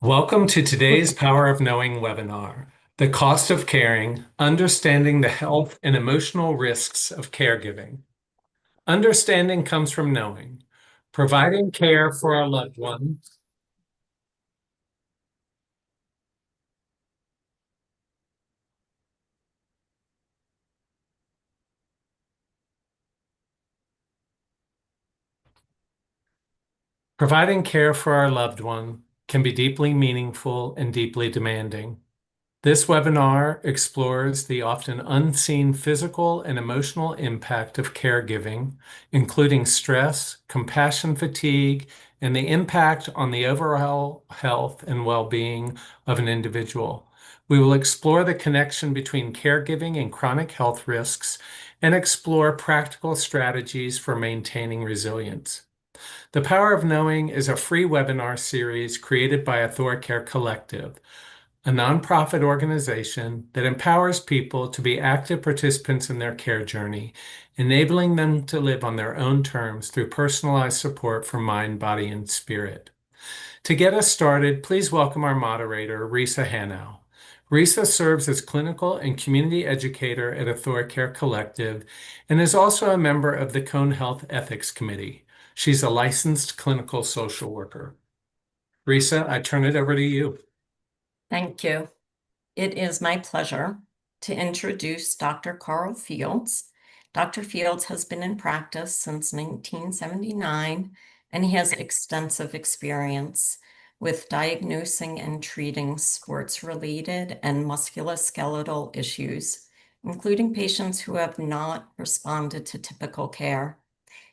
Welcome to today's Power of Knowing webinar, The Cost of Caring, Understanding the Health and Emotional Risks of Caregiving. Understanding comes from knowing. Providing care for our loved ones. Providing care for our loved one can be deeply meaningful and deeply demanding. This webinar explores the often unseen physical and emotional impact of caregiving, including stress, compassion fatigue, and the impact on the overall health and well-being of an individual. We will explore the connection between caregiving and chronic health risks and explore practical strategies for maintaining resilience. The Power of Knowing is a free webinar series created by AuthoriCare Collective, a nonprofit organization that empowers people to be active participants in their care journey, enabling them to live on their own terms through personalized support for mind, body, and spirit. To get us started, please welcome our moderator, Risa Hanow. Risa serves as clinical and community educator at AuthoriCare Collective and is also a member of the Cone Health Ethics Committee. She's a licensed clinical social worker. Risa, I turn it over to you. Thank you. It is my pleasure to introduce Dr. Carl Fields. Dr. Fields has been in practice since 1979, and he has extensive experience with diagnosing and treating sports-related and musculoskeletal issues, including patients who have not responded to typical care.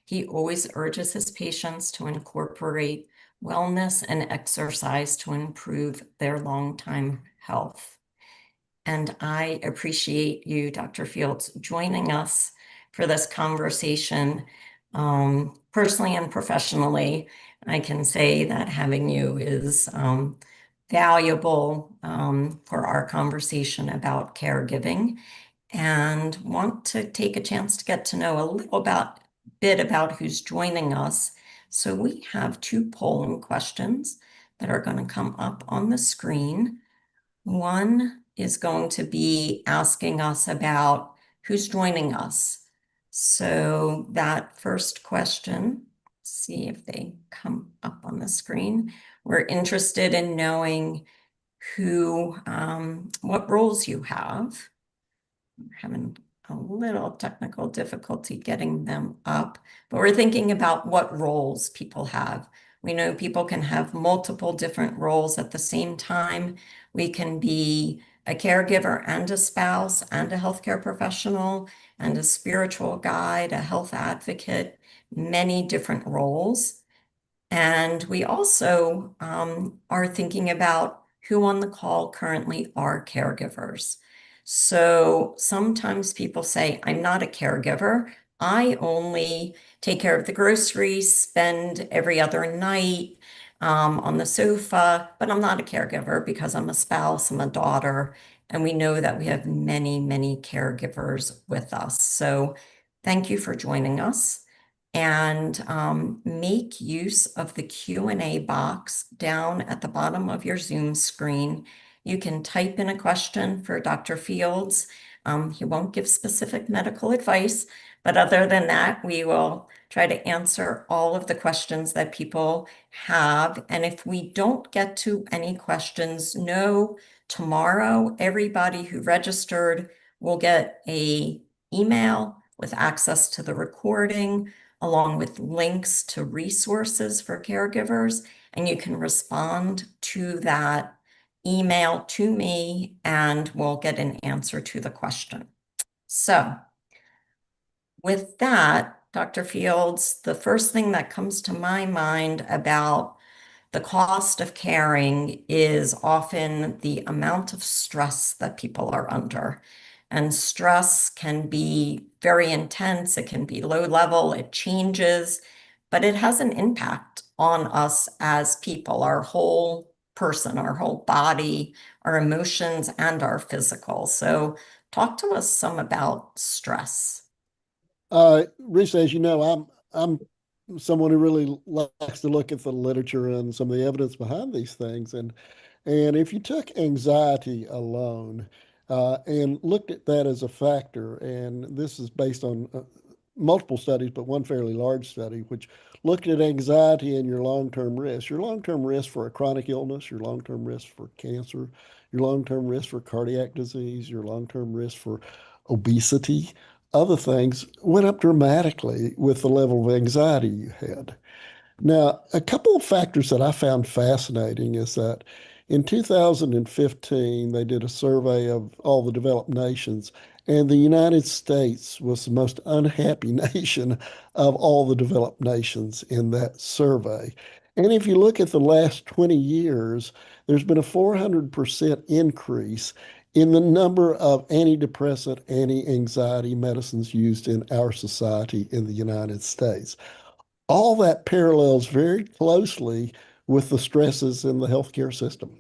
He always urges his patients to incorporate wellness and exercise to improve their long-term health. And I appreciate you, Dr. Fields, joining us for this conversation. Personally and professionally, I can say that having you is valuable for our conversation about caregiving, and want to take a chance to get to know a little bit about who's joining us. So we have two polling questions that are going to come up on the screen. One is going to be asking us about who's joining us. So that first question, see if they come up on the screen. We're interested in knowing what roles you have. We're having a little technical difficulty getting them up, but we're thinking about what roles people have. We know people can have multiple different roles at the same time. We can be a caregiver and a spouse and a healthcare professional and a spiritual guide, a health advocate, many different roles. And we also are thinking about who on the call currently are caregivers. So sometimes people say, I'm not a caregiver. I only take care of the groceries, spend every other night on the sofa, but I'm not a caregiver because I'm a spouse, I'm a daughter, and we know that we have many, many caregivers with us. So thank you for joining us. And make use of the Q&A box down at the bottom of your Zoom screen. You can type in a question for Dr. Fields. He won't give specific medical advice, but other than that, we will try to answer all of the questions that people have. And if we don't get to any questions, know tomorrow everybody who registered will get an email with access to the recording, along with links to resources for caregivers, and you can respond to that email to me and we'll get an answer to the question. So with that, Dr. Fields, the first thing that comes to my mind about the cost of caring is often the amount of stress that people are under. And stress can be very intense, it can be low level, it changes, but it has an impact on us as people, our whole person, our whole body, our emotions, and our physical. So talk to us some about stress. Rich, as you know, I'm someone who really likes to look at the literature and some of the evidence behind these things. And if you took anxiety alone and looked at that as a factor, and this is based on multiple studies, but one fairly large study, which looked at anxiety and your long-term risk for a chronic illness, your long-term risk for cancer, your long-term risk for cardiac disease, your long-term risk for obesity, other things went up dramatically with the level of anxiety you had. Now, a couple of factors that I found fascinating is that in 2015, they did a survey of all the developed nations, and the United States was the most unhappy nation of all the developed nations in that survey. And if you look at the last 20 years, there's been a 400% increase in the number of antidepressant, anti-anxiety medicines used in our society in the United States. All that parallels very closely with the stresses in the healthcare system.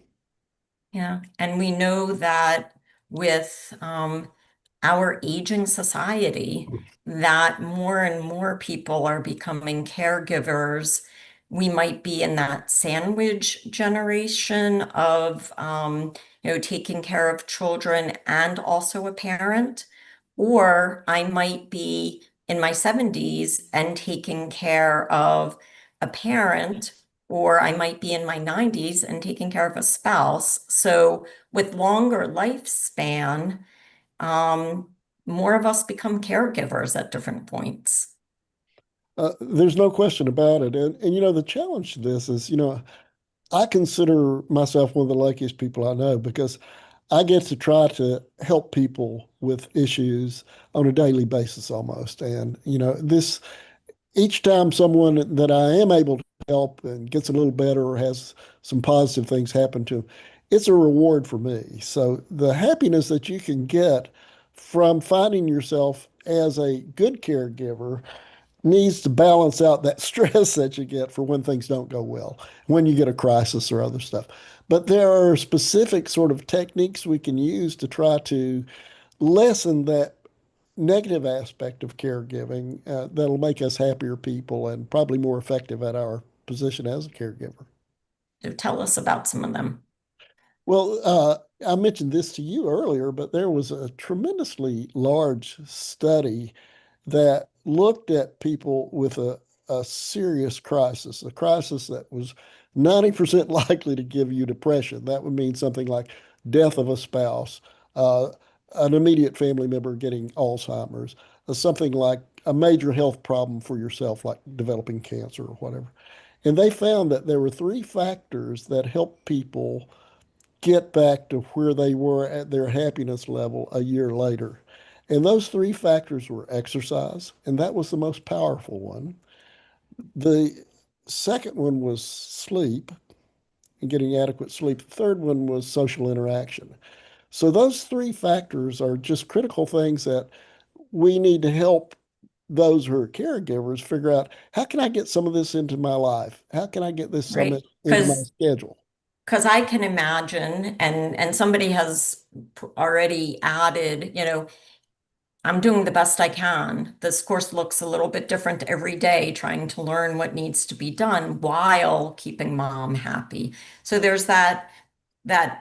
Yeah, and we know that with our aging society, that more and more people are becoming caregivers. We might be in that sandwich generation of, taking care of children and also a parent, or I might be in my 70s and taking care of a parent, or I might be in my 90s and taking care of a spouse. So with longer lifespan, um, more of us become caregivers at different points. There's no question about it. And, the challenge to this is, I consider myself one of the luckiest people I know because I get to try to help people with issues on a daily basis almost. And, each time someone that I am able to help and gets a little better or has some positive things happen to them, it's a reward for me. So the happiness that you can get from finding yourself as a good caregiver needs to balance out that stress that you get for when things don't go well, when you get a crisis or other stuff. But there are specific sort of techniques we can use to try to lessen that negative aspect of caregiving that'll make us happier people and probably more effective at our position as a caregiver. So tell us about some of them. Well, I mentioned this to you earlier, but there was a tremendously large study that looked at people with a serious crisis, a crisis that was 90% likely to give you depression. That would mean something like death of a spouse, uh, an immediate family member getting Alzheimer's, something like a major health problem for yourself, like developing cancer or whatever. And they found that there were three factors that helped people get back to where they were at their happiness level a year later. And those three factors were exercise, and that was the most powerful one. The second one was sleep and getting adequate sleep. The third one was social interaction. So those three factors are just critical things that we need to help those who are caregivers figure out how can I get some of this into my life? How can I get this some Right. into my schedule? Because I can imagine, and somebody has already added, I'm doing the best I can. This course looks a little bit different every day, trying to learn what needs to be done while keeping mom happy. So there's that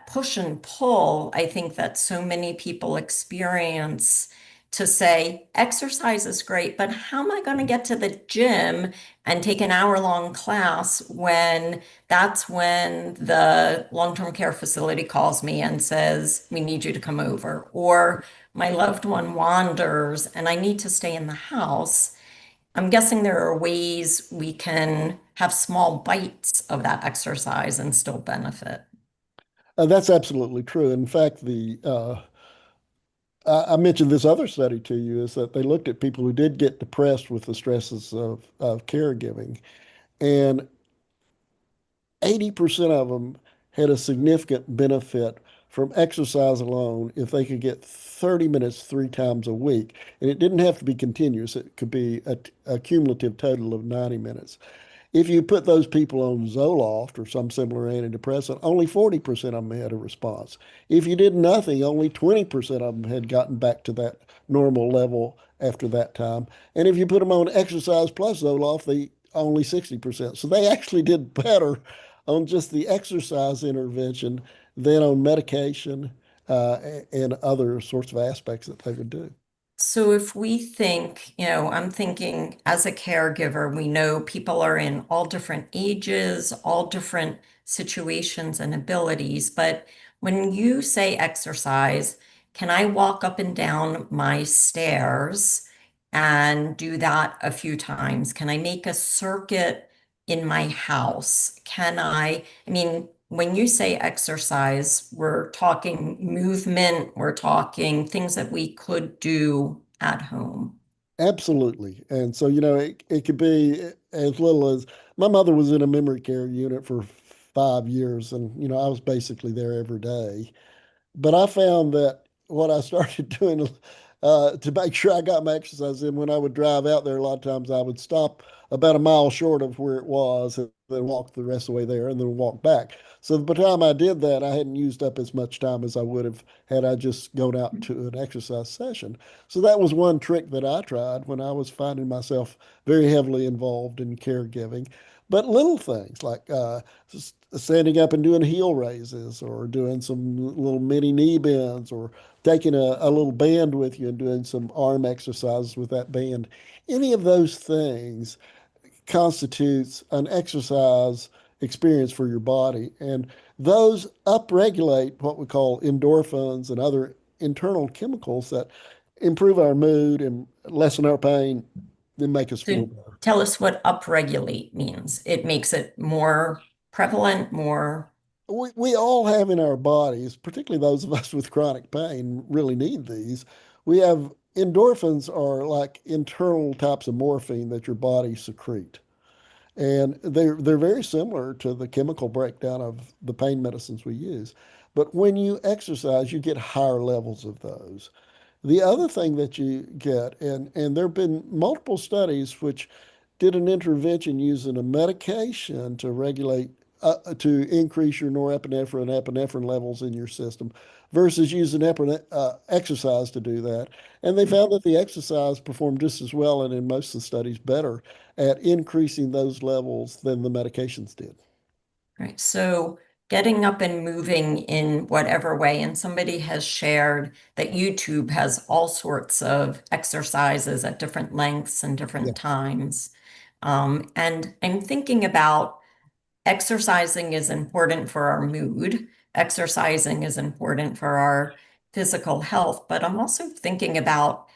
push and pull, I think that so many people experience to say, exercise is great, but how am I going to get to the gym and take an hour-long class when that's when the long-term care facility calls me and says, we need you to come over, or my loved one wanders and I need to stay in the house. I'm guessing there are ways we can have small bites of that exercise and still benefit. That's absolutely true. In fact, the I mentioned this other study to you is that they looked at people who did get depressed with the stresses of caregiving, and 80% of them had a significant benefit from exercise alone if they could get 30 minutes three times a week. And it didn't have to be continuous, it could be a cumulative total of 90 minutes. If you put those people on Zoloft or some similar antidepressant, only 40% of them had a response. If you did nothing, only 20% of them had gotten back to that normal level after that time. And if you put them on exercise plus Zoloft, they only 60%. So they actually did better on just the exercise intervention than on medication and other sorts of aspects that they would do. So if we think, I'm thinking as a caregiver, we know people are in all different ages, all different situations and abilities. But when you say exercise, can I walk up and down my stairs and do that a few times? Can I make a circuit in my house? I mean, when you say exercise, we're talking movement, we're talking things that we could do at home. Absolutely. And so, it could be as little as my mother was in a memory care unit for 5 years, and, I was basically there every day. But I found that what I started doing to make sure I got my exercise in when I would drive out there, a lot of times I would stop about a mile short of where it was and then walk the rest of the way there and then walk back. So by the time I did that, I hadn't used up as much time as I would have had I just gone out to an exercise session. So that was one trick that I tried when I was finding myself very heavily involved in caregiving. But little things like standing up and doing heel raises or doing some little mini knee bends or taking a little band with you and doing some arm exercises with that band. Any of those things constitutes an exercise experience for your body. And those upregulate what we call endorphins and other internal chemicals that improve our mood and lessen our pain and make us feel So better. tell us what upregulate means. It makes it more prevalent, more, We all have in our bodies, particularly those of us with chronic pain, really need these. We have endorphins are like internal types of morphine that your body secrete. And they're very similar to the chemical breakdown of the pain medicines we use. But when you exercise, you get higher levels of those. The other thing that you get, and there have been multiple studies which did an intervention using a medication to regulate, to increase your norepinephrine and epinephrine levels in your system versus using exercise to do that. And they found that the exercise performed just as well, and in most of the studies, better at increasing those levels than the medications did. right? So getting up and moving in whatever way, and somebody has shared that YouTube has all sorts of exercises at different lengths and Yeah, different times. And I'm thinking about exercising is important for our mood. Exercising is important for our physical health. But I'm also thinking about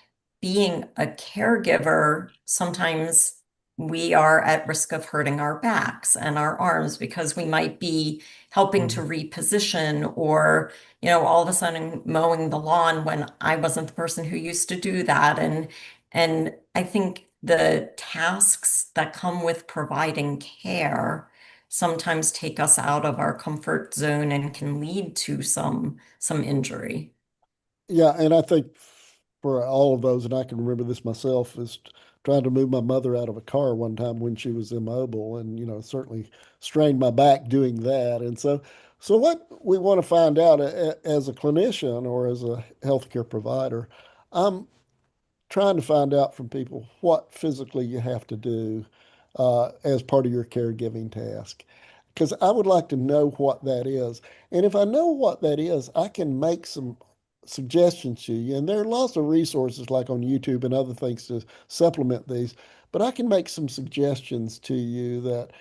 being a caregiver. Sometimes we are at risk of hurting our backs and our arms because we might be helping to mhm. reposition or, all of a sudden mowing the lawn when I wasn't the person who used to do that. And I think the tasks that come with providing care sometimes take us out of our comfort zone and can lead to some injury. Yeah, and I think for all of those, and I can remember this myself, is trying to move my mother out of a car one time when she was immobile, and certainly strained my back doing that. And so what we want to find out as a clinician or as a healthcare provider, I'm trying to find out from people what physically you have to do as part of your caregiving task. Because I would like to know what that is. And if I know what that is, I can make some suggestions to you. And there are lots of resources like on YouTube and other things to supplement these. But I can make some suggestions to you that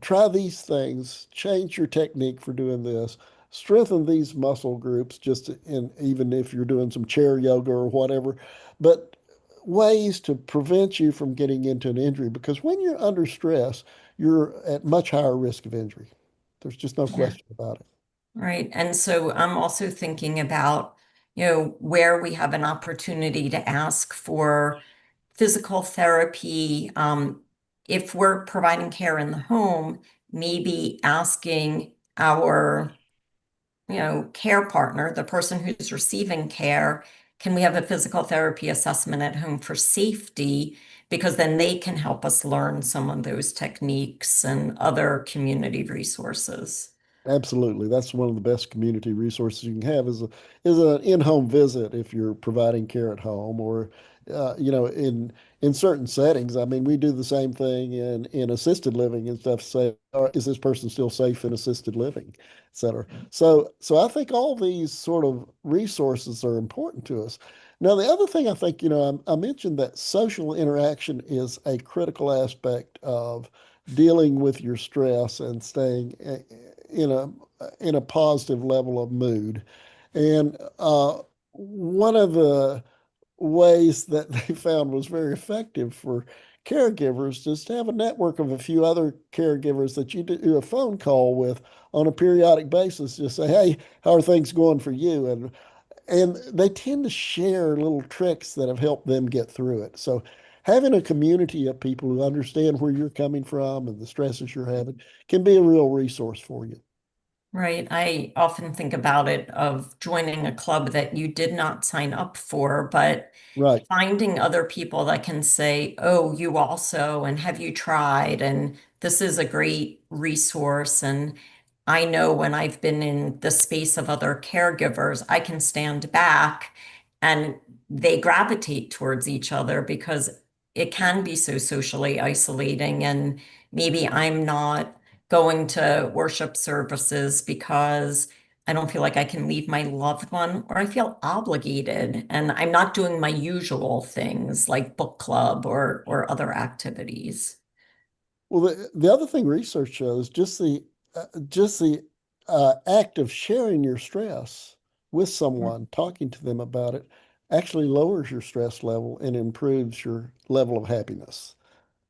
try these things, change your technique for doing this, strengthen these muscle groups just in even if you're doing some chair yoga or whatever, but ways to prevent you from getting into an injury because when you're under stress, you're at much higher risk of injury. There's just no Yeah, question about it. right. And so I'm also thinking about, where we have an opportunity to ask for physical therapy. If we're providing care in the home, maybe asking our care partner, the person who's receiving care, can we have a physical therapy assessment at home for safety? Because then they can help us learn some of those techniques and other community resources. Absolutely. That's one of the best community resources you can have is an in-home visit if you're providing care at home or in certain settings. I mean, we do the same thing in assisted living and stuff. Say, is this person still safe in assisted living, et cetera? So I think all these sort of resources are important to us. Now, the other thing I think, I mentioned that social interaction is a critical aspect of dealing with your stress and staying in a positive level of mood. And one of the ways that they found was very effective for caregivers is to have a network of a few other caregivers that you do a phone call with on a periodic basis. Just say, hey, how are things going for you? And they tend to share little tricks that have helped them get through it. So having a community of people who understand where you're coming from and the stresses you're having can be a real resource for you. Right. I often think about it of joining a club that you did not sign up for, but Right. finding other people that can say, oh, you also, and have you tried? And this is a great resource. And I know when I've been in the space of other caregivers, I can stand back and they gravitate towards each other because it can be so socially isolating. And maybe I'm not going to worship services because I don't feel like I can leave my loved one, or I feel obligated and I'm not doing my usual things like book club or other activities. Well, the other thing research shows just the act of sharing your stress with someone, talking to them about it, actually lowers your stress level and improves your level of happiness.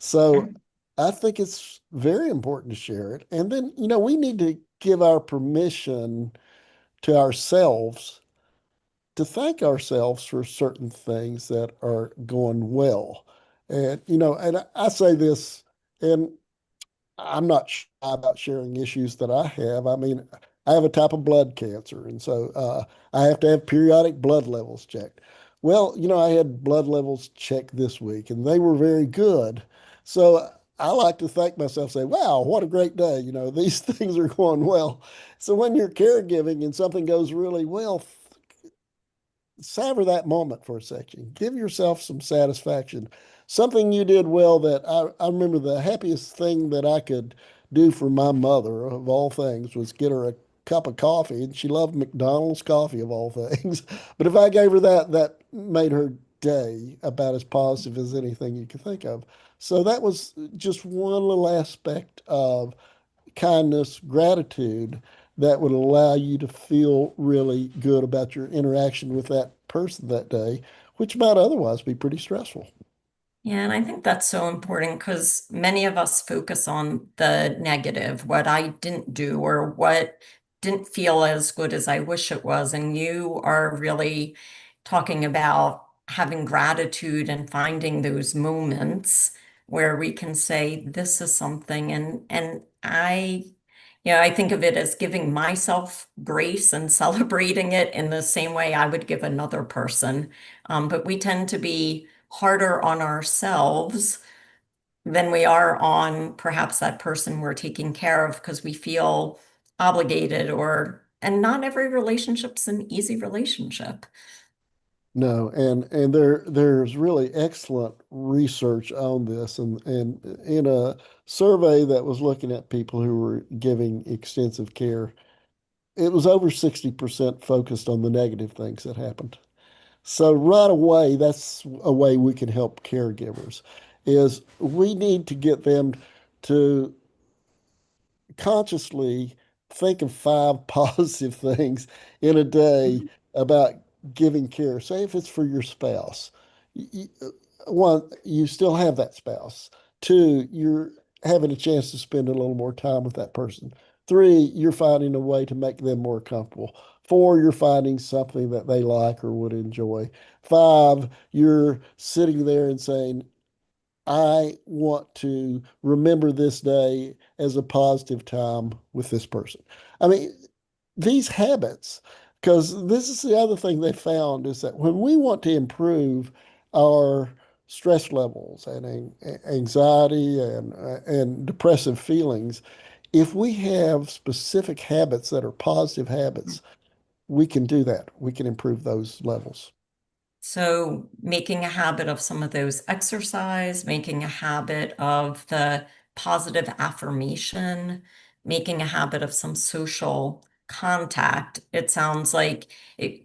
So I think it's very important to share it. And then, we need to give our permission to ourselves to thank ourselves for certain things that are going well. And I say this, and I'm not shy about sharing issues that I have. I mean, I have a type of blood cancer, and so I have to have periodic blood levels checked. Well, I had blood levels checked this week, and they were very good. So I like to thank myself, say, wow, what a great day. These things are going well. So when you're caregiving and something goes really well, savor that moment for a second. Give yourself some satisfaction. Something you did well that I remember the happiest thing that I could do for my mother, of all things, was get her a cup of coffee. And she loved McDonald's coffee, of all things. But if I gave her that, that made her day about as positive as anything you could think of. So that was just one little aspect of kindness, gratitude that would allow you to feel really good about your interaction with that person that day, which might otherwise be pretty stressful. Yeah, and I think that's so important because many of us focus on the negative, what I didn't do or what didn't feel as good as I wish it was. And you are really talking about having gratitude and finding those moments where we can say, this is something. And I think of it as giving myself grace and celebrating it in the same way I would give another person. But we tend to be harder on ourselves than we are on perhaps that person we're taking care of because we feel obligated and not every relationship's an easy relationship. No, and there's really excellent research on this, and in a survey that was looking at people who were giving extensive care, it was over 60% focused on the negative things that happened. So right away, that's a way we can help caregivers is we need to get them to consciously think of five positive things in a day about giving care. Say if it's for your spouse, one, you still have that spouse. Two, you're having a chance to spend a little more time with that person. Three, you're finding a way to make them more comfortable. Four, you're finding something that they like or would enjoy. Five, you're sitting there and saying, I want to remember this day as a positive time with this person. I mean, these habits, because this is the other thing they found is that when we want to improve our stress levels and anxiety and depressive feelings, if we have specific habits that are positive habits, we can do that. We can improve those levels. So making a habit of some of those exercise, making a habit of the positive affirmation, making a habit of some social contact. It sounds like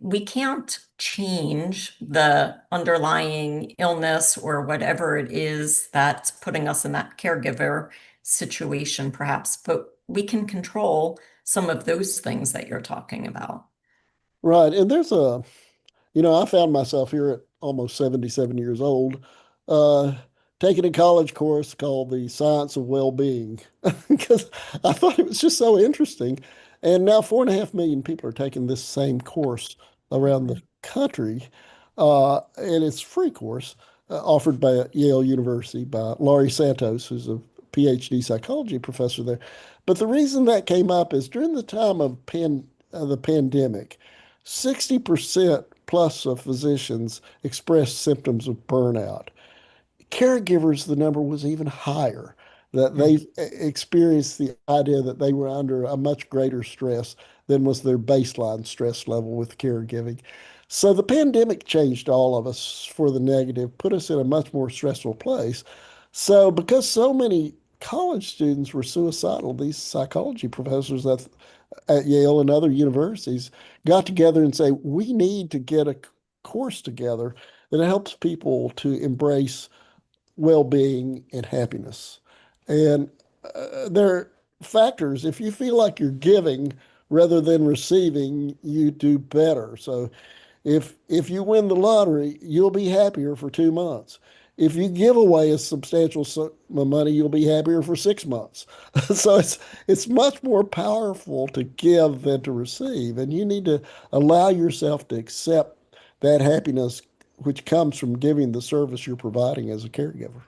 we can't change the underlying illness or whatever it is that's putting us in that caregiver situation, perhaps, but we can control some of those things that you're talking about. Right. And I found myself here at almost 77 years old, uh, taking a college course called The Science of Well-Being because I thought it was just so interesting. And now 4.5 million people are taking this same course around the country. And it's a free course offered by Yale University by Laurie Santos, who's a PhD psychology professor there. But the reason that came up is during the time of the pandemic, 60% plus of physicians expressed symptoms of burnout. Caregivers, the number was even higher, that they experienced the idea that they were under a much greater stress than was their baseline stress level with caregiving. So the pandemic changed all of us for the negative, put us in a much more stressful place. So because so many college students were suicidal, these psychology professors at Yale and other universities got together and say, we need to get a course together that helps people to embrace well-being and happiness. And there are factors. If you feel like you're giving rather than receiving, you do better. So if you win the lottery, you'll be happier for 2 months. If you give away a substantial sum of money, you'll be happier for 6 months. So it's much more powerful to give than to receive, and you need to allow yourself to accept that happiness which comes from giving the service you're providing as a caregiver.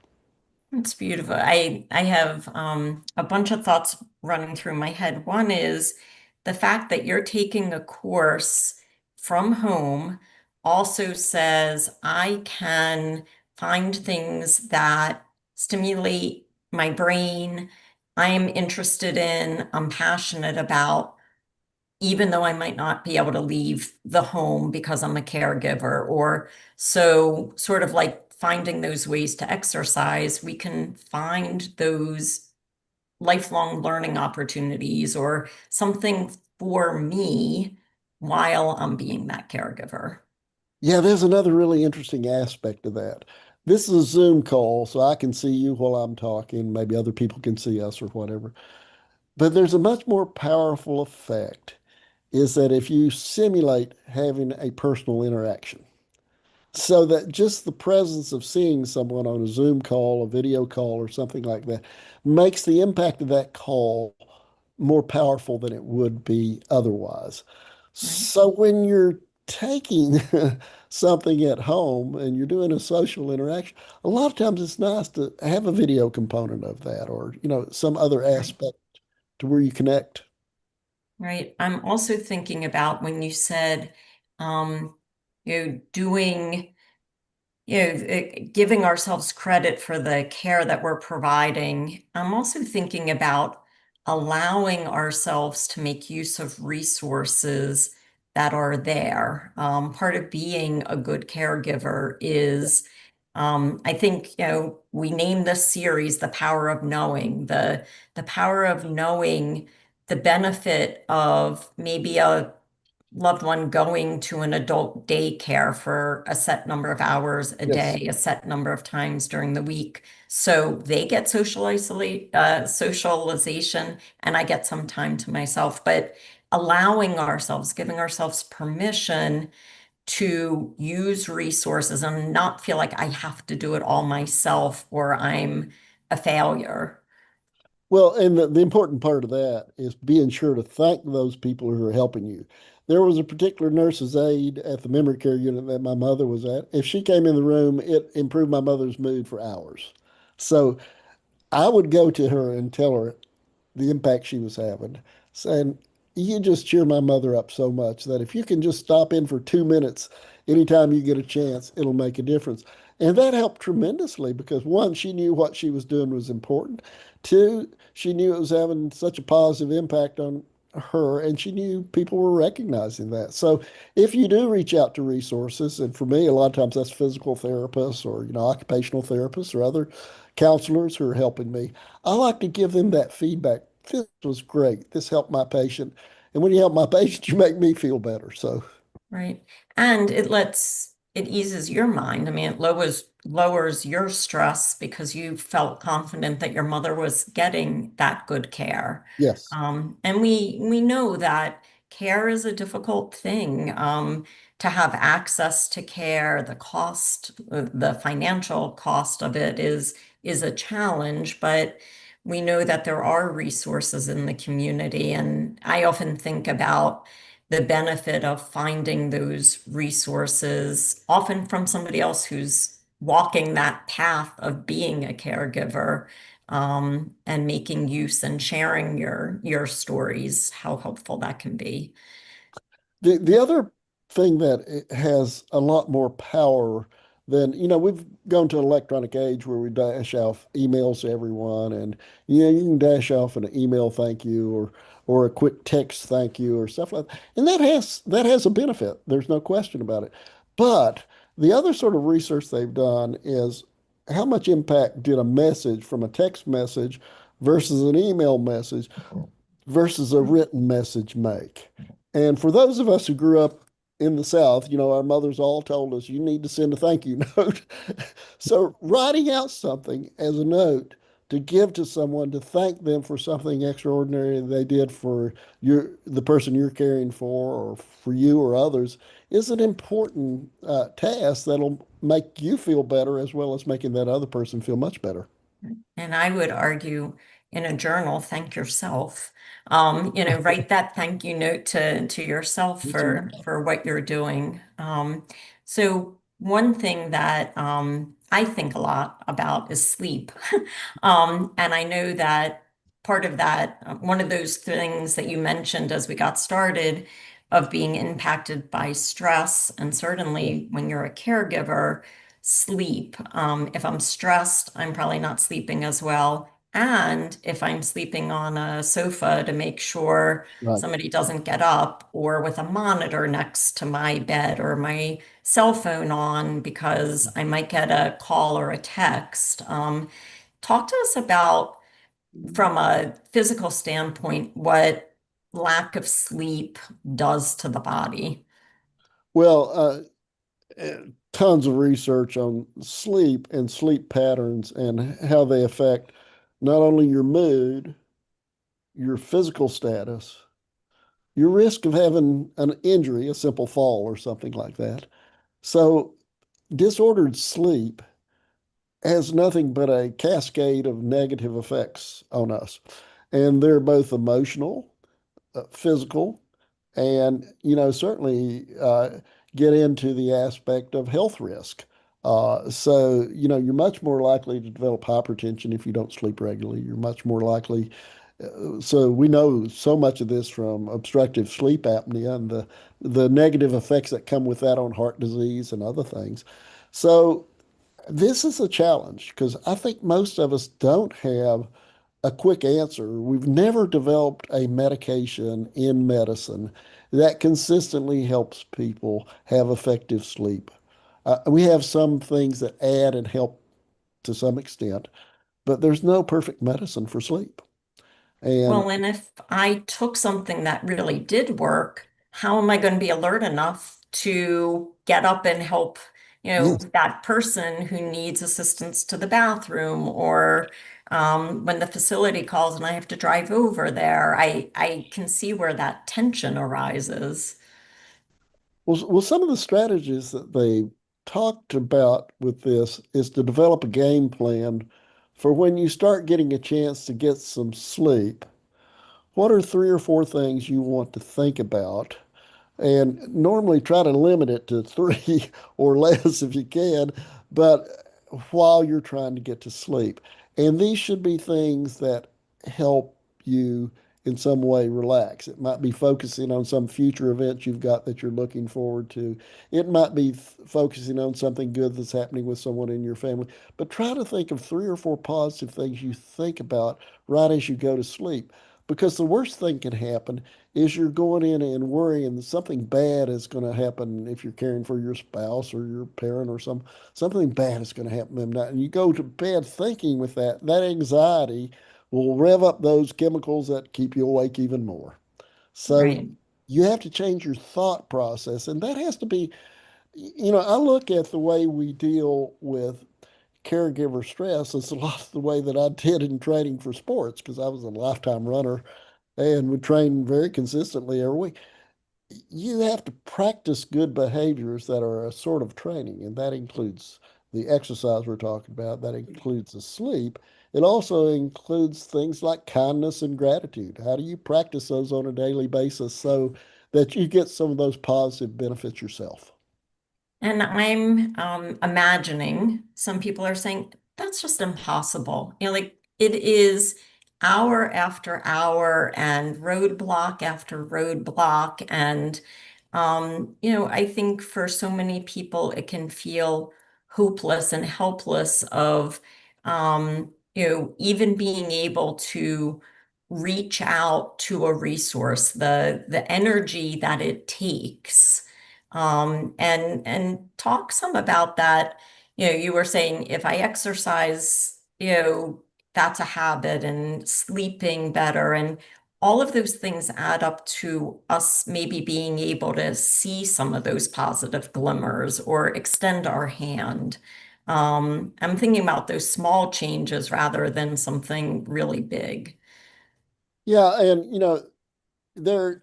It's beautiful. I have a bunch of thoughts running through my head. One is the fact that you're taking a course from home also says I can find things that stimulate my brain, I'm interested in, I'm passionate about, even though I might not be able to leave the home because I'm a caregiver. Or so, sort of like finding those ways to exercise, we can find those lifelong learning opportunities or something for me while I'm being that caregiver. Yeah, there's another really interesting aspect of that. This is a Zoom call, so I can see you while I'm talking. Maybe other people can see us or whatever. But there's a much more powerful effect is that if you simulate having a personal interaction, so that just the presence of seeing someone on a Zoom call, a video call, or something like that makes the impact of that call more powerful than it would be otherwise. Right. So when you're taking something at home and you're doing a social interaction, a lot of times it's nice to have a video component of that or, some other Right. aspect to where you connect. Right. I'm also thinking about when you said, um, doing giving ourselves credit for the care that we're providing. I'm also thinking about allowing ourselves to make use of resources that are there. Part of being a good caregiver is, I think, we named this series The Power of Knowing, the power of knowing the benefit of maybe a loved one going to an adult daycare for a set number of hours a Yes. day, a set number of times during the week. So they get socialization, and I get some time to myself. But allowing ourselves, giving ourselves permission to use resources and not feel like I have to do it all myself or I'm a failure. Well, and the important part of that is being sure to thank those people who are helping you. There was a particular nurse's aide at the memory care unit that my mother was at. If she came in the room, it improved my mother's mood for hours. So I would go to her and tell her the impact she was having, saying, you just cheer my mother up so much that if you can just stop in for 2 minutes anytime you get a chance, it'll make a difference. And that helped tremendously because one, she knew what she was doing was important. Two, she knew it was having such a positive impact on her, and she knew people were recognizing that. So if you do reach out to resources, and for me, a lot of times that's physical therapists or, occupational therapists or other counselors who are helping me, I like to give them that feedback. This was great. This helped my patient. And when you help my patient, you make me feel better. So Right. And it eases your mind. I mean, it lowers your stress because you felt confident that your mother was getting that good care. yes. And we know that care is a difficult thing. To have access to care, the financial cost of it is a challenge, but we know that there are resources in the community. And I often think about the benefit of finding those resources, often from somebody else who's walking that path of being a caregiver, and making use and sharing your stories, how helpful that can be. The other thing that it has a lot more power than, we've gone to an electronic age where we dash off emails to everyone, and you can dash off an email thank you or a quick text thank you or stuff like that. And that has a benefit. There's no question about it. But the other sort of research they've done is how much impact did a message from a text message versus an email message versus a written message make. And for those of us who grew up in the South, our mothers all told us you need to send a thank you note. So writing out something as a note to give to someone to thank them for something extraordinary they did for the person you're caring for or for you or others is an important task that'll make you feel better as well as making that other person feel much better. And I would argue in a journal, thank yourself. Write that thank you note to yourself It's a- for what you're doing. So one thing that I think a lot about is sleep. And I know that part of that, one of those things that you mentioned as we got started of being impacted by stress, and certainly when you're a caregiver, sleep. If I'm stressed, I'm probably not sleeping as well. And if I'm sleeping on a sofa to make sure Right. somebody doesn't get up, or with a monitor next to my bed, or my cell phone on because I might get a call or a text. Talk to us about, from a physical standpoint, what lack of sleep does to the body. Well, tons of research on sleep and sleep patterns and how they affect not only your mood, your physical status, your risk of having an injury, a simple fall or something like that. So, disordered sleep has nothing but a cascade of negative effects on us. And they're both emotional, physical, and certainly get into the aspect of health risk. So you're much more likely to develop hypertension if you don't sleep regularly. You're much more likely. So we know so much of this from obstructive sleep apnea and the negative effects that come with that on heart disease and other things. So this is a challenge because I think most of us don't have a quick answer. We've never developed a medication in medicine that consistently helps people have effective sleep. We have some things that add and help to some extent, but there's no perfect medicine for sleep. And Well, and if I took something that really did work, how am I going to be alert enough to get up and help, yes, that person who needs assistance to the bathroom, or when the facility calls and I have to drive over there, I can see where that tension arises. well, some of the strategies that they talked about with this is to develop a game plan for when you start getting a chance to get some sleep. What are three or four things you want to think about? And normally try to limit it to three or less if you can, but while you're trying to get to sleep. And these should be things that help you in some way relax. It might be focusing on some future event you've got that you're looking forward to. It might be focusing on something good that's happening with someone in your family. But try to think of three or four positive things you think about right as you go to sleep. because the worst thing can happen is you're going in and worrying that something bad is going to happen if you're caring for your spouse or your parent or something bad is going to happen to them. And you go to bed thinking with that anxiety will rev up those chemicals that keep you awake even more. So Right. you have to change your thought process, and that has to be, I look at the way we deal with caregiver stress is a lot of the way that I did in training for sports because I was a lifetime runner and would train very consistently every week. You have to practice good behaviors that are a sort of training, and that includes the exercise we're talking about, that includes the sleep. It also includes things like kindness and gratitude. How do you practice those on a daily basis so that you get some of those positive benefits yourself? And I'm imagining some people are saying that's just impossible. Like it is hour after hour and roadblock after roadblock. And, I think for so many people, it can feel hopeless and helpless of, even being able to reach out to a resource, the energy that it takes and talk some about that. You were saying if I exercise, that's a habit and sleeping better and all of those things add up to us maybe being able to see some of those positive glimmers or extend our hand. I'm thinking about those small changes rather than something really big. Yeah, and there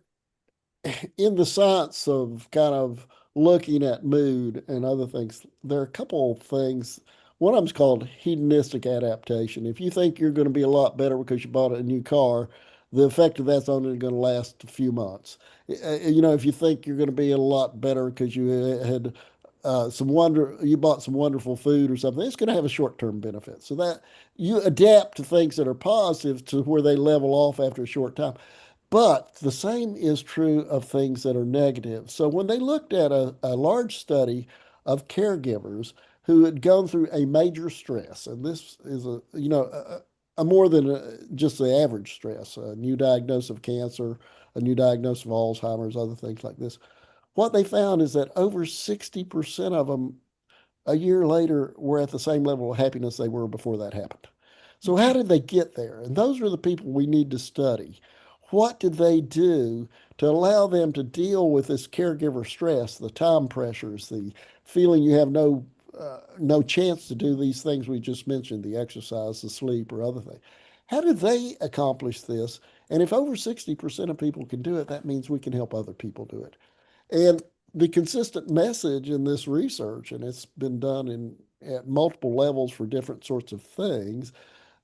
in the science of kind of looking at mood and other things, there are a couple of things. One of them's called hedonistic adaptation. If you think you're going to be a lot better because you bought a new car, the effect of that's only going to last a few months. If you think you're going to be a lot better because you had you bought some wonderful food or something, it's going to have a short-term benefit. So that you adapt to things that are positive to where they level off after a short time. But the same is true of things that are negative. So when they looked at a large study of caregivers who had gone through a major stress, and this is a more than just the average stress, a new diagnosis of cancer, a new diagnosis of Alzheimer's, other things like this. What they found is that over 60% of them a year later were at the same level of happiness they were before that happened. So, how did they get there? And those are the people we need to study. What did they do to allow them to deal with this caregiver stress, the time pressures, the feeling you have no chance to do these things we just mentioned, the exercise, the sleep, or other things? How did they accomplish this? And if over 60% of people can do it, that means we can help other people do it. And the consistent message in this research, and it's been done at multiple levels for different sorts of things,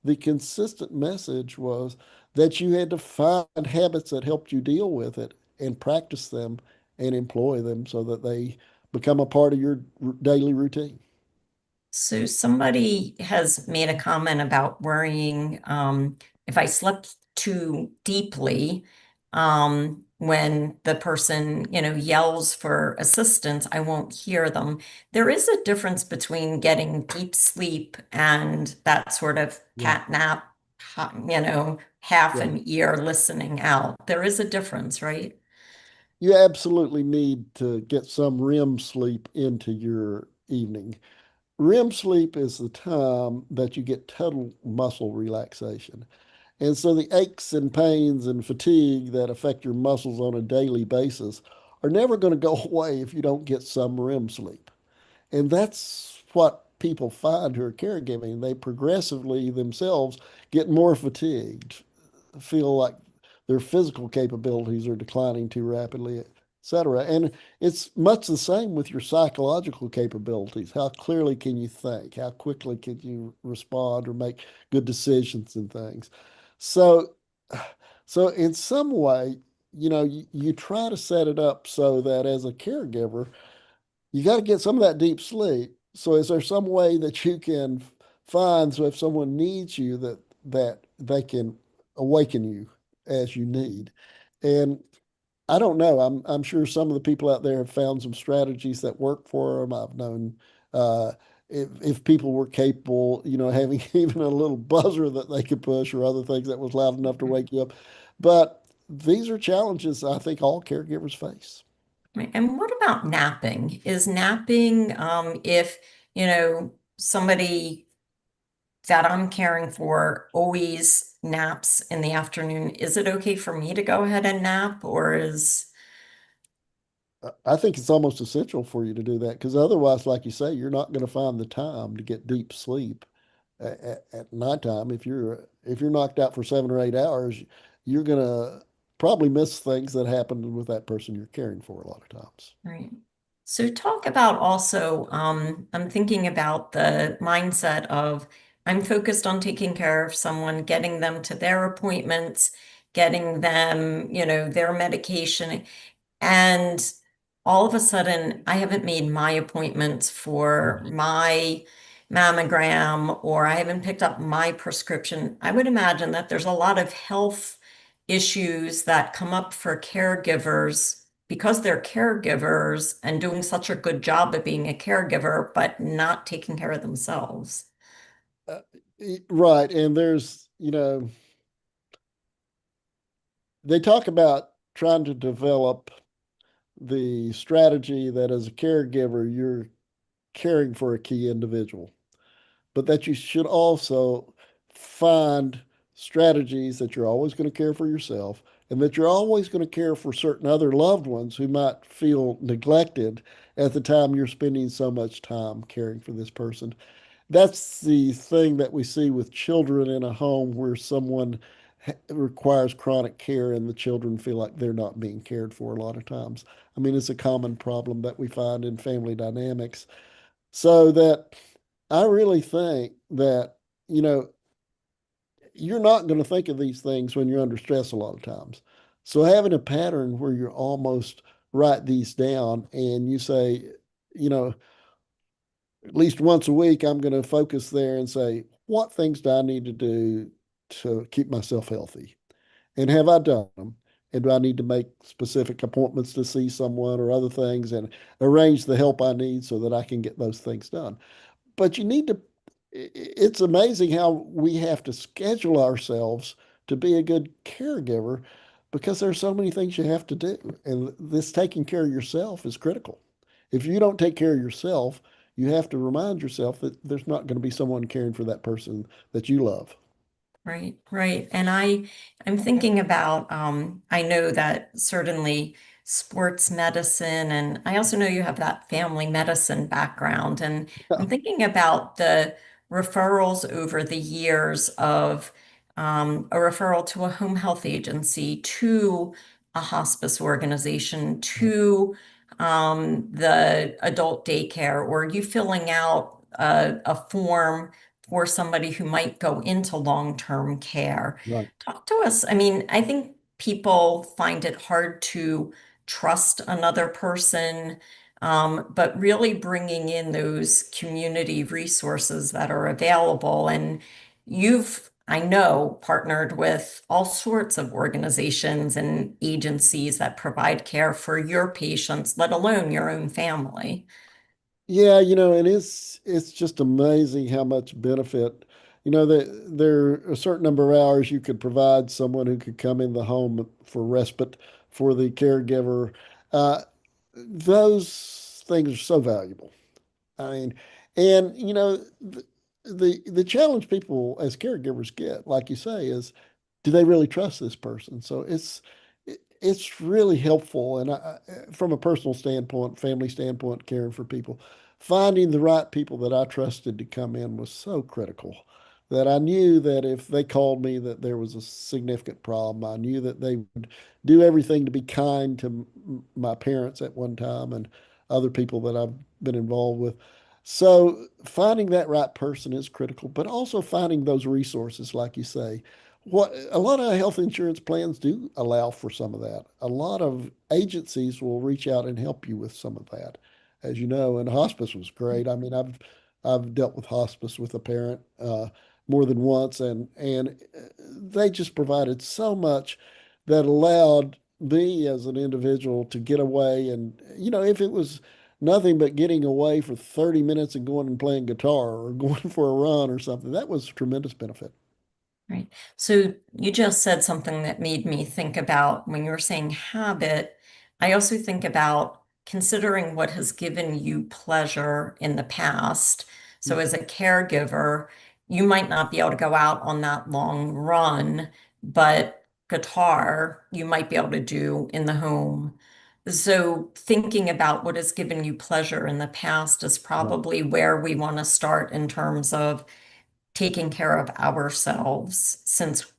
the consistent message was that you had to find habits that helped you deal with it and practice them and employ them so that they become a part of your daily routine. So somebody has made a comment about worrying if I slept too deeply, when the person, yells for assistance, I won't hear them. There is a difference between getting deep sleep and that sort of Yeah. cat nap, half Yeah. an ear listening out. There is a difference, right? You absolutely need to get some REM sleep into your evening. REM sleep is the time that you get total muscle relaxation. And so the aches and pains and fatigue that affect your muscles on a daily basis are never going to go away if you don't get some REM sleep. And that's what people find who are caregiving. They progressively themselves get more fatigued, feel like their physical capabilities are declining too rapidly, etc. And it's much the same with your psychological capabilities. How clearly can you think? How quickly can you respond or make good decisions and things? So, so in some way, you try to set it up so that as a caregiver, you got to get some of that deep sleep. So is there some way that you can find so if someone needs you that they can awaken you as you need? And I don't know. I'm sure some of the people out there have found some strategies that work for them. I've known if people were capable, having even a little buzzer that they could push or other things that was loud enough to wake you up. But these are challenges I think all caregivers face. Right. And what about napping? Is napping, if, somebody that I'm caring for always naps in the afternoon, is it okay for me to go ahead and nap or is, I think it's almost essential for you to do that because otherwise, like you say, you're not going to find the time to get deep sleep at nighttime. If you're knocked out for 7 or 8 hours, you're going to probably miss things that happened with that person you're caring for a lot of times. right? So talk about also, I'm thinking about the mindset of I'm focused on taking care of someone, getting them to their appointments, getting them, their medication. And all of a sudden, I haven't made my appointments for Right. my mammogram or I haven't picked up my prescription. I would imagine that there's a lot of health issues that come up for caregivers because they're caregivers and doing such a good job of being a caregiver, but not taking care of themselves. Uh, right. And they talk about trying to develop the strategy that as a caregiver, you're caring for a key individual, but that you should also find strategies that you're always going to care for yourself and that you're always going to care for certain other loved ones who might feel neglected at the time you're spending so much time caring for this person. That's the thing that we see with children in a home where someone requires chronic care and the children feel like they're not being cared for a lot of times. I mean, it's a common problem that we find in family dynamics. So that I really think that, you know, you're not going to think of these things when you're under stress a lot of times. So having a pattern where you're almost write these down and you say, you know, at least once a week, I'm going to focus there and say, what things do I need to do to keep myself healthy? And have I done them? And do I need to make specific appointments to see someone or other things and arrange the help I need so that I can get those things done? But you need to, it's amazing how we have to schedule ourselves to be a good caregiver because there's so many things you have to do. And this taking care of yourself is critical. If you don't take care of yourself, you have to remind yourself that there's not going to be someone caring for that person that you love. Right, right. And I'm thinking about I know that certainly sports medicine and I also know you have that family medicine background and I'm thinking about the referrals over the years of a referral to a home health agency, to a hospice organization, to the adult daycare, or you filling out a form for somebody who might go into long-term care. Right. Talk to us. I mean, I think people find it hard to trust another person, but really bringing in those community resources that are available. And you've, I know, partnered with all sorts of organizations and agencies that provide care for your patients, let alone your own family. Yeah, and it's just amazing how much benefit, that there are a certain number of hours you could provide someone who could come in the home for respite for the caregiver. Uh, those things are so valuable. I mean, and the challenge people as caregivers get, like you say, is do they really trust this person? So it's really helpful, and from a personal standpoint, family standpoint, caring for people, finding the right people that I trusted to come in was so critical. That I knew that if they called me that there was a significant problem, I knew that they would do everything to be kind to my parents at one time and other people that I've been involved with. So finding that right person is critical, but also finding those resources, like you say. What a lot of health insurance plans do allow for some of that. A lot of agencies will reach out and help you with some of that, as you know. And hospice was great. I mean, I've dealt with hospice with a parent more than once, and they just provided so much that allowed me as an individual to get away. And if it was nothing but getting away for 30 minutes and going and playing guitar or going for a run or something. That was a tremendous benefit. Right. So you just said something that made me think about when you were saying habit. I also think about considering what has given you pleasure in the past. So as a caregiver, you might not be able to go out on that long run, but guitar you might be able to do in the home. So thinking about what has given you pleasure in the past is Right. probably where we want to start in terms of taking care of ourselves, since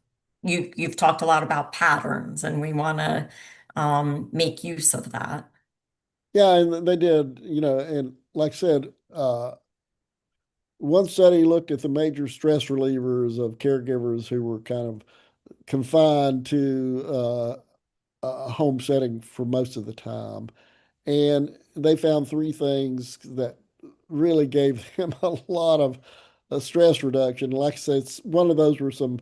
you've talked a lot about patterns and we want to make use of that. Yeah, and they did, and like I said, one study looked at the major stress relievers of caregivers who were kind of confined to a home setting for most of the time. And they found three things that really gave them a lot of stress reduction. Like I said, one of those were some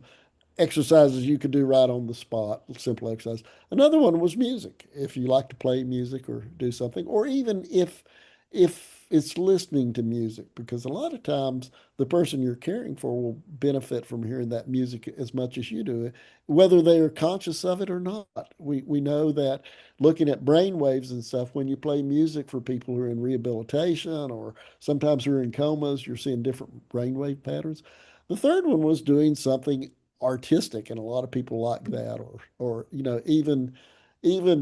exercises you could do right on the spot, simple exercise. Another one was music. If you like to play music or do something, or even if it's listening to music, because a lot of times the person you're caring for will benefit from hearing that music as much as you do, whether they are conscious of it or not. We know that looking at brain waves and stuff, when you play music for people who are in rehabilitation or sometimes who are in comas, you're seeing different brainwave patterns. The third one was doing something artistic, and a lot of people like that, or even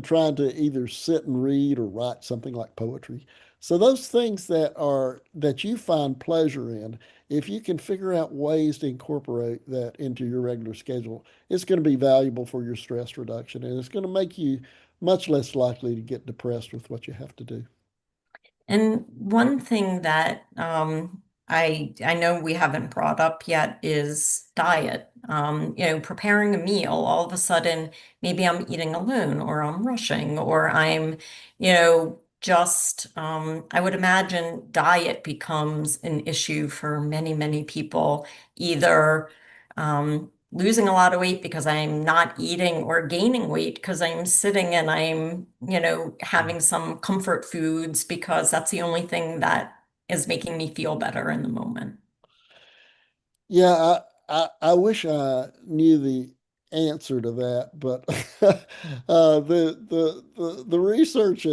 trying to either sit and read or write something like poetry. So those things that you find pleasure in, if you can figure out ways to incorporate that into your regular schedule, it's going to be valuable for your stress reduction, and it's going to make you much less likely to get depressed with what you have to do. And one thing that I know we haven't brought up yet is diet. Preparing a meal, all of a sudden, maybe I'm eating alone or I'm rushing or I'm, just I would imagine diet becomes an issue for many, many people, either losing a lot of weight because I'm not eating or gaining weight because I'm sitting and I'm, having some comfort foods because that's the only thing that is making me feel better in the moment. Yeah, I wish I knew the answer to that, but the research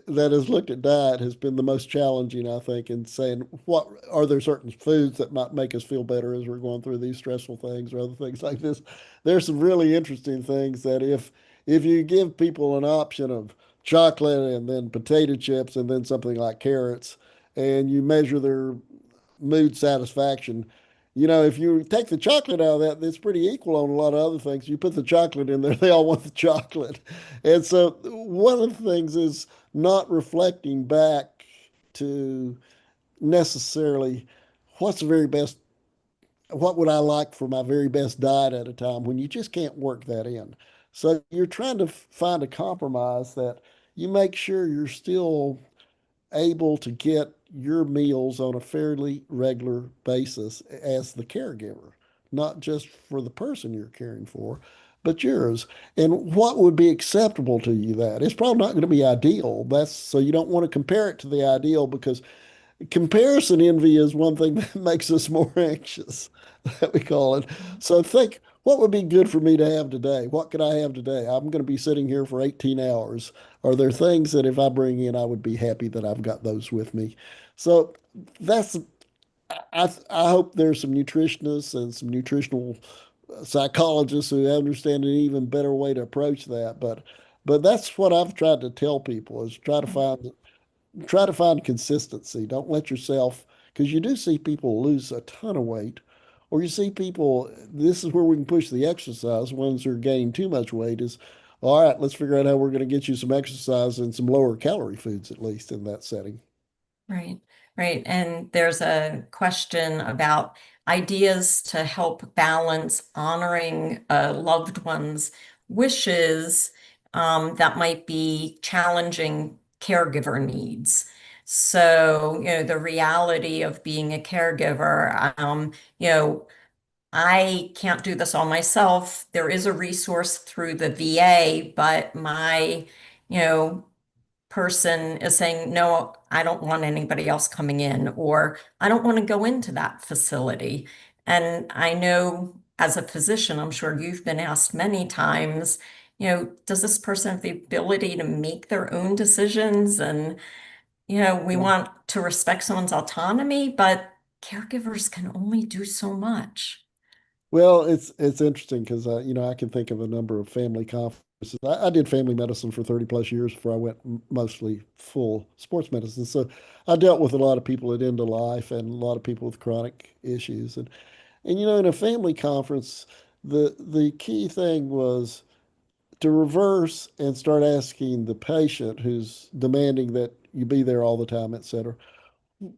that has looked at diet has been the most challenging, I think, in saying what are there certain foods that might make us feel better as we're going through these stressful things or other things like this. There's some really interesting things that if you give people an option of chocolate and then potato chips and then something like carrots, and you measure their mood satisfaction. If you take the chocolate out of that, it's pretty equal on a lot of other things. You put the chocolate in there, they all want the chocolate. And so one of the things is not reflecting back to necessarily what's the very best, what would I like for my very best diet at a time when you just can't work that in. So you're trying to find a compromise that you make sure you're still able to get your meals on a fairly regular basis as the caregiver, not just for the person you're caring for, but yours. And what would be acceptable to you that? It's probably not going to be ideal. That's so you don't want to compare it to the ideal because comparison envy is one thing that makes us more anxious, that we call it. So think, what would be good for me to have today? What could I have today? I'm going to be sitting here for 18 hours. Are there things that if I bring in, I would be happy that I've got those with me? So that's, I hope there's some nutritionists and some nutritional psychologists who understand an even better way to approach that. But that's what I've tried to tell people is try to find consistency. Don't let yourself, because you do see people lose a ton of weight, or you see people, this is where we can push the exercise. Ones who are gaining too much weight is, all right, let's figure out how we're going to get you some exercise and some lower calorie foods, at least in that setting. Right, right. And there's a question about ideas to help balance honoring a loved one's wishes that might be challenging caregiver needs. So, the reality of being a caregiver, I can't do this all myself. There is a resource through the VA, but my, you know, person is saying, no, I don't want anybody else coming in, or I don't want to go into that facility. And I know as a physician, I'm sure you've been asked many times, does this person have the ability to make their own decisions? And, we want to respect someone's autonomy, but caregivers can only do so much. Well, it's interesting because I can think of a number of family conferences. I did family medicine for 30 plus years before I went mostly full sports medicine. So I dealt with a lot of people at end of life and a lot of people with chronic issues. And in a family conference, the key thing was to reverse and start asking the patient who's demanding that you be there all the time, et cetera,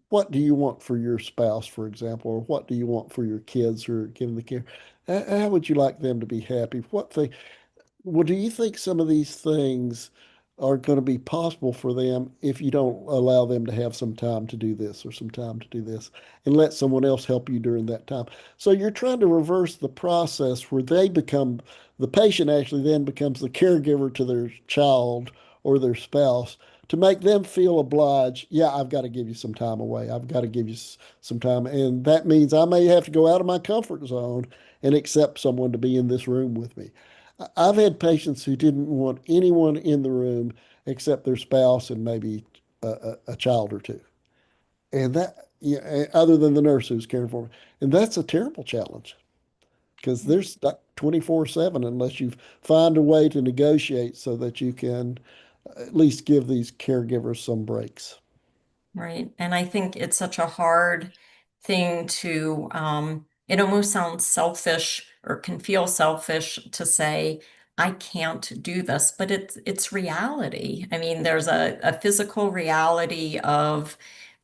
what do you want for your spouse, for example, or what do you want for your kids who are giving the care? How would you like them to be happy? Well, do you think some of these things are going to be possible for them if you don't allow them to have some time to do this or some time to do this and let someone else help you during that time? So you're trying to reverse the process where the patient actually then becomes the caregiver to their child or their spouse to make them feel obliged. Yeah, I've got to give you some time away. I've got to give you some time. And that means I may have to go out of my comfort zone and accept someone to be in this room with me. I've had patients who didn't want anyone in the room except their spouse and maybe a child or two. And that, yeah, other than the nurse who's caring for them. And that's a terrible challenge because they're stuck 24/7 unless you find a way to negotiate so that you can at least give these caregivers some breaks. Right. And I think it's such a hard thing it almost sounds selfish or can feel selfish to say, I can't do this, but it's reality. I mean, there's a physical reality of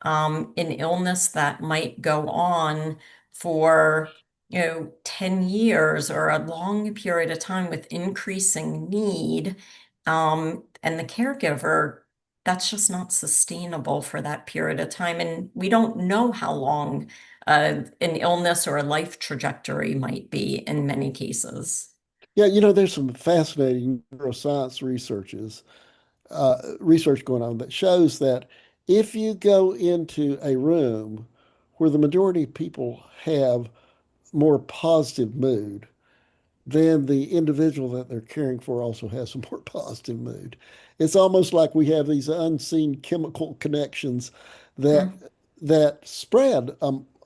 an illness that might go on for 10 years or a long period of time with increasing need. And the caregiver, that's just not sustainable for that period of time. And we don't know how long an illness or a life trajectory might be in many cases. Yeah, there's some fascinating neuroscience research going on that shows that if you go into a room where the majority of people have more positive mood, then the individual that they're caring for also has a more positive mood. It's almost like we have these unseen chemical connections that Mm. that spread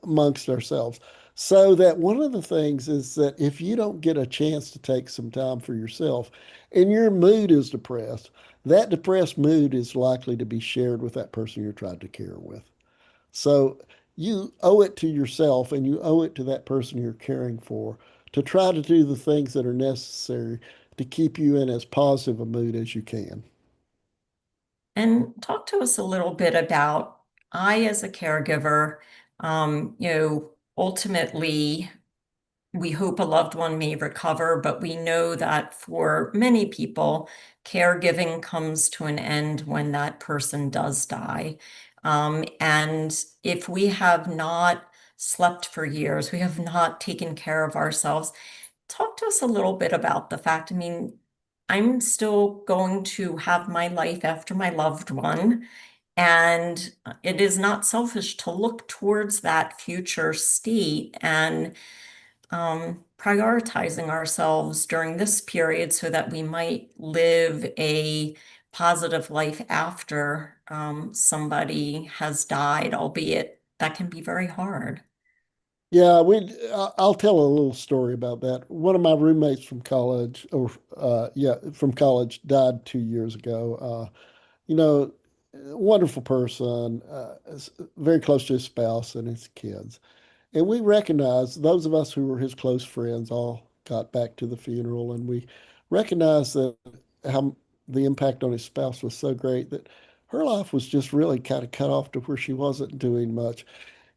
amongst ourselves. So that one of the things is that if you don't get a chance to take some time for yourself and your mood is depressed, that depressed mood is likely to be shared with that person you're trying to care with. So you owe it to yourself and you owe it to that person you're caring for to try to do the things that are necessary to keep you in as positive a mood as you can. And talk to us a little bit about I, as a caregiver, ultimately we hope a loved one may recover, but we know that for many people, caregiving comes to an end when that person does die. And if we have not slept for years, we have not taken care of ourselves. Talk to us a little bit about the fact, I mean, I'm still going to have my life after my loved one. And it is not selfish to look towards that future state and prioritizing ourselves during this period so that we might live a positive life after somebody has died, albeit that can be very hard. Yeah, I'll tell a little story about that. One of my roommates from college, or yeah, from college, died 2 years ago. You know, wonderful person, very close to his spouse and his kids. And we recognized, those of us who were his close friends all got back to the funeral, and we recognized that how the impact on his spouse was so great that her life was just really kind of cut off to where she wasn't doing much.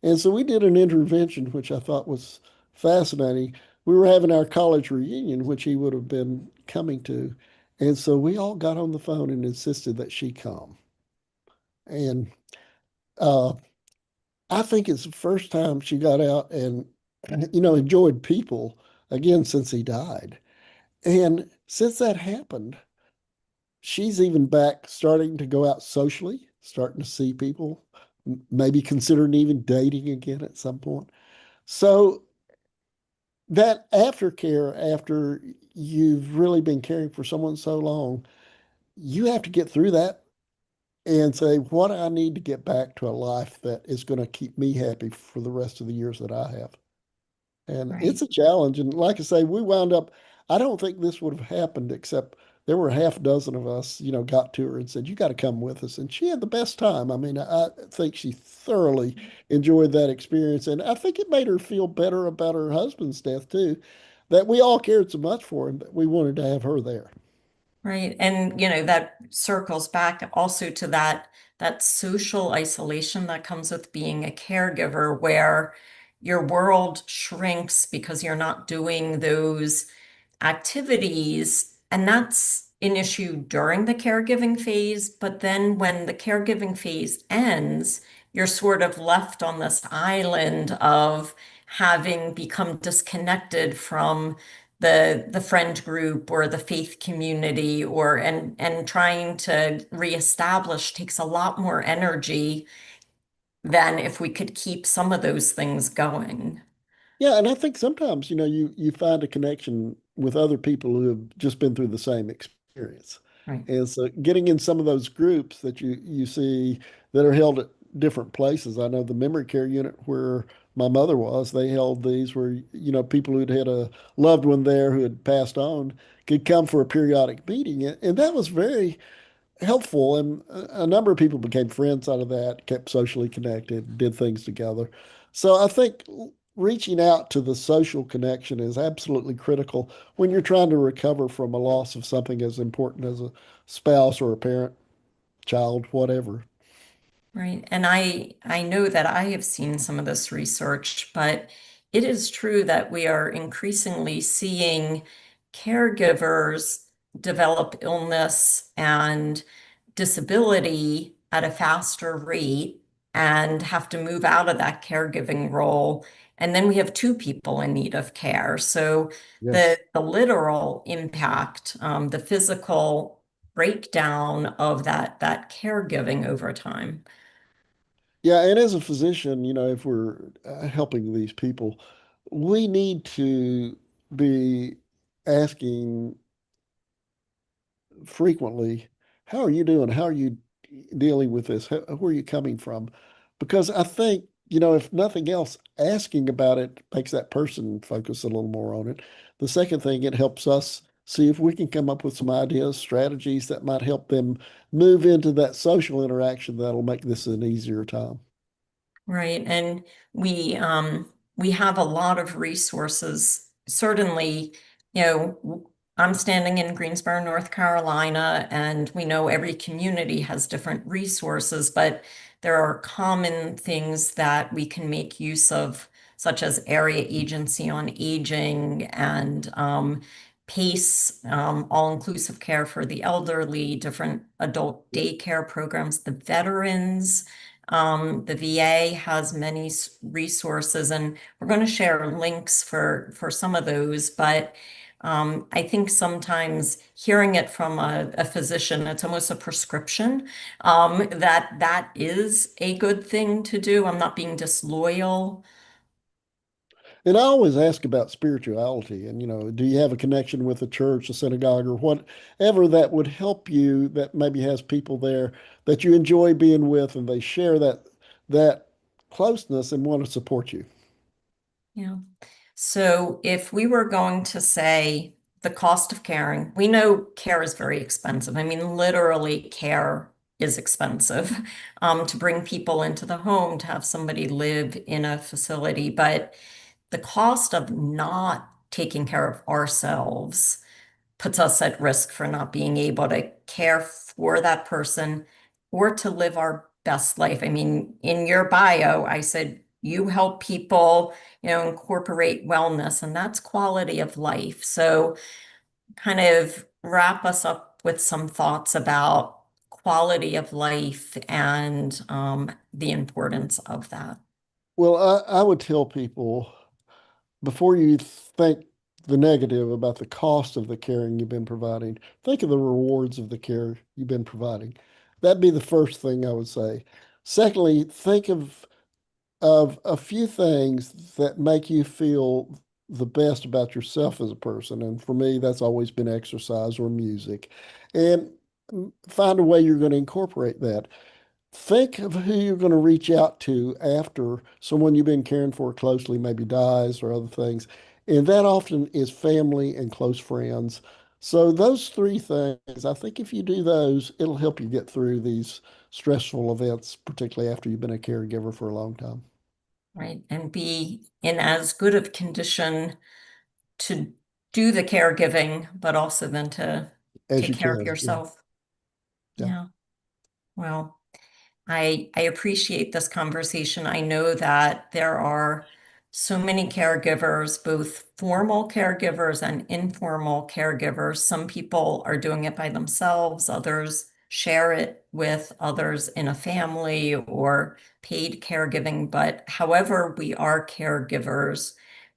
And so we did an intervention, which I thought was fascinating. We were having our college reunion, which he would have been coming to. And so we all got on the phone and insisted that she come. And uh, I think it's the first time she got out and, enjoyed people again since he died. And since that happened, she's even back starting to go out socially, starting to see people, maybe considering even dating again at some point. So that aftercare, after you've really been caring for someone so long, you have to get through that and say, what I need to get back to a life that is going to keep me happy for the rest of the years that I have. And Right. it's a challenge. And like I say, we wound up, I don't think this would have happened except there were half a dozen of us, got to her and said, you got to come with us. And she had the best time. I mean, I think she thoroughly enjoyed that experience. And I think it made her feel better about her husband's death too, that we all cared so much for him that we wanted to have her there. Right. And that circles back also to that social isolation that comes with being a caregiver where your world shrinks because you're not doing those activities. And that's an issue during the caregiving phase. But then when the caregiving phase ends, you're sort of left on this island of having become disconnected from the friend group or the faith community and trying to reestablish takes a lot more energy than if we could keep some of those things going. Yeah, and I think sometimes, you find a connection with other people who have just been through the same experience. Right. And so getting in some of those groups that you see that are held at different places. I know the memory care unit where my mother was, they held these where, people who'd had a loved one there who had passed on could come for a periodic meeting. And that was very helpful. And a number of people became friends out of that, kept socially connected, did things together. So I think reaching out to the social connection is absolutely critical when you're trying to recover from a loss of something as important as a spouse or a parent, child, whatever. Right. And I know that I have seen some of this research, but it is true that we are increasingly seeing caregivers develop illness and disability at a faster rate and have to move out of that caregiving role. And then we have two people in need of care. So the Yes. the literal impact, the physical breakdown of that caregiving over time. Yeah, and as a physician, if we're helping these people, we need to be asking frequently, how are you doing? How are you dealing with this? Where are you coming from? Because I think, if nothing else, asking about it makes that person focus a little more on it. The second thing, it helps us see if we can come up with some ideas, strategies that might help them move into that social interaction that'll make this an easier time. Right. And we have a lot of resources. Certainly, I'm standing in Greensboro, North Carolina, and we know every community has different resources, but there are common things that we can make use of, such as area agency on aging and PACE, all-inclusive care for the elderly, different adult daycare programs, the veterans. The VA has many resources, and we're going to share links for some of those. But I think sometimes hearing it from a physician, it's almost a prescription, that is a good thing to do. I'm not being disloyal. And I always ask about spirituality and, do you have a connection with a church, a synagogue, or whatever that would help you that maybe has people there that you enjoy being with and they share that closeness and want to support you. Yeah. So if we were going to say the cost of caring, we know care is very expensive. I mean, literally, care is expensive to bring people into the home, to have somebody live in a facility. But the cost of not taking care of ourselves puts us at risk for not being able to care for that person or to live our best life. I mean, in your bio, I said you help people, incorporate wellness, and that's quality of life. So, kind of wrap us up with some thoughts about quality of life and the importance of that. Well, I would tell people before you think the negative about the cost of the caring you've been providing. Think of the rewards of the care you've been providing. That'd be the first thing I would say. Secondly, think of a few things that make you feel the best about yourself as a person. And for me, that's always been exercise or music. And find a way you're going to incorporate that. Think of who you're going to reach out to after someone you've been caring for closely maybe dies or other things. And that often is family and close friends. So those three things, I think if you do those, it'll help you get through these stressful events, particularly after you've been a caregiver for a long time. Right? And be in as good of condition to do the caregiving, but also then to As take you care of can. Yeah. yourself. Yeah. Yeah. Well, I appreciate this conversation. I know that there are so many caregivers, both formal caregivers and informal caregivers. Some people are doing it by themselves, others share it with others in a family or paid caregiving. But however we are caregivers,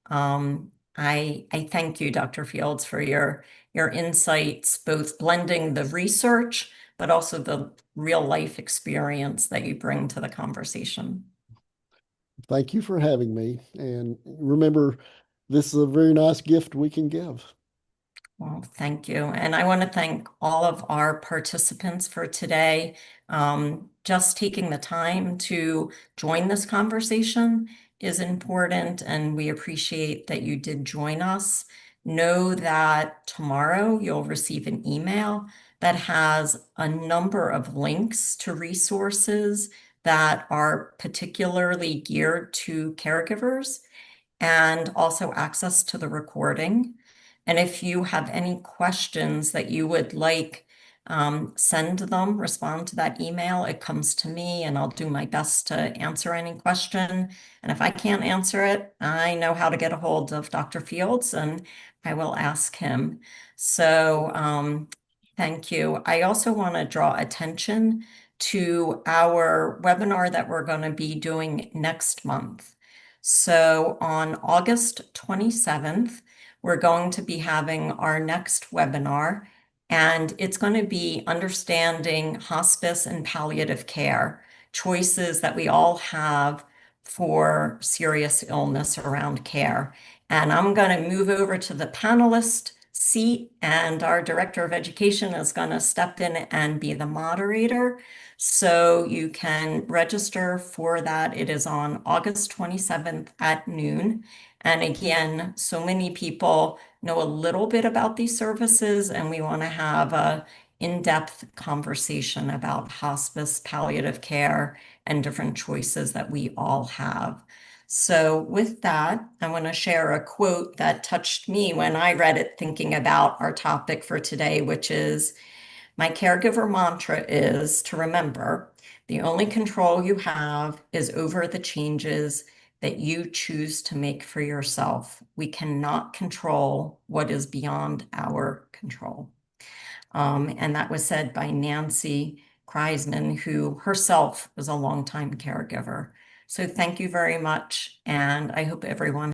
I thank you, Dr. Fields, for your insights, both blending the research but also the real life experience that you bring to the conversation. Thank you for having me. And remember, this is a very nice gift we can give. Well, thank you. And I want to thank all of our participants for today. Just taking the time to join this conversation is important, and we appreciate that you did join us. Know that tomorrow you'll receive an email that has a number of links to resources that are particularly geared to caregivers and also access to the recording. And if you have any questions that you would like, send them, respond to that email. It comes to me and I'll do my best to answer any question. And if I can't answer it, I know how to get a hold of Dr. Fields and I will ask him. So thank you. I also want to draw attention to our webinar that we're going to be doing next month. So on August 27th, we're going to be having our next webinar, and it's going to be understanding hospice and palliative care, choices that we all have for serious illness around care. And I'm going to move over to the panelist seat, and our Director of Education is going to step in and be the moderator. So you can register for that. It is on August 27th at noon. And again, so many people know a little bit about these services, and we want to have a in-depth conversation about hospice, palliative care, and different choices that we all have. So with that, I want to share a quote that touched me when I read it, thinking about our topic for today, which is, my caregiver mantra is to remember the only control you have is over the changes that you choose to make for yourself. We cannot control what is beyond our control. And that was said by Nancy Kreisman, who herself was a longtime caregiver. So thank you very much. And I hope everyone